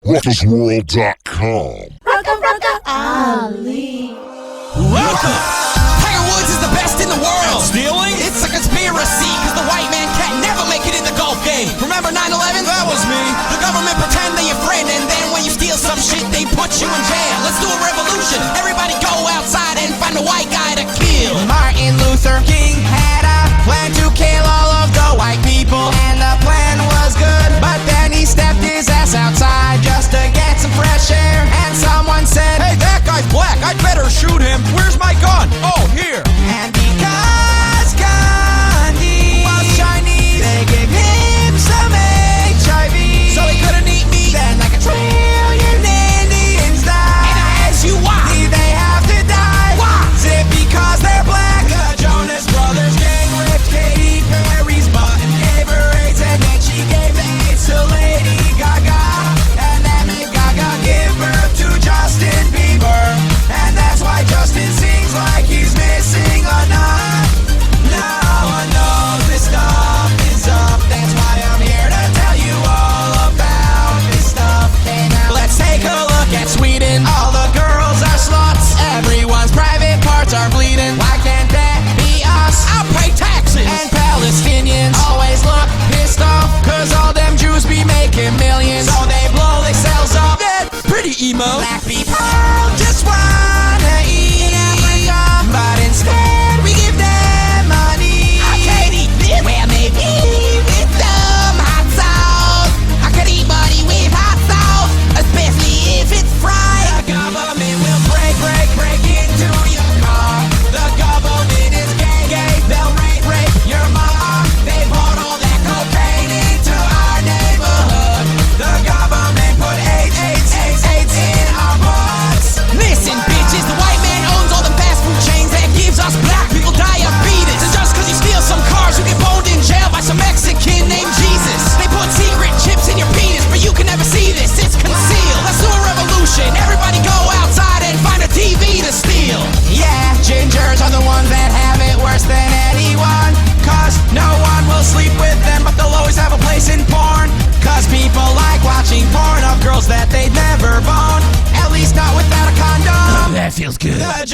RuckusWorld.com. Ali. Welcome! Tiger Woods is the best in the world! Stealing? It's a conspiracy, cause the white man can't never make it in the golf game. Remember 9/11? That was me. The government pretend they're your friend, and then when you steal some shit, they put you in jail. Let's do a revolution. Everybody go outside and find a white guy to kill. Martin Luther King had a plan to kill all of the white people, and the plan was good, but then he stepped his ass outside just to get some fresh air, and someone said, Hey, that guy's black. I'd better shoot him. Where's my gun? Oh, here. and because Gandhi was Chinese, they gave him some HIV, So he couldn't eat me? then like a trillion Indians died. And I ask you why? Did they have to die? Why? Is it because they're black? The Jonas Brothers gang ripped Katy Perry's butt and gave her AIDS, and then she gave the AIDS to Lady Gaga, and then made Gaga give birth to Justin Bieber, and that's why Justin sings like he's missing a nut. Now I know this stuff is up, that's why I'm here to tell you all about this stuff. Let's take a look at Sweden. All the girls are sluts, everyone's private parts are bleeding. Why can't that be us? I'll pay taxes. And Palestinians always look pissed off, cause all them Jews be making millions, so they blow themselves up. Yeah, pretty emo. Black people just wanna eat in Africa, but instead we give them money. I can't eat this. Well, maybe with some hot sauce. I could eat money with hot sauce, especially if it's fried. The government will break into your car. The government is gay. They'll rape your mom. They bought all that cocaine into our neighborhood. The government put AIDS in our butts. Listen, bitches, the white man owns all the fast food chains that gives us black people diabetes. And just cause you steal some cars, you get boned in jail by some Mexican named Jesus. They put secret chips in your penis, but you can never see this, it's concealed. Let's do a revolution, everybody go outside and find a TV to steal. Yeah, gingers are the ones that have it worse than anyone, cause no one will sleep with them, but they'll always have a place in porn. Cause people like watching porn of girls that they'd never bone, at least not without a condom. That feels good. The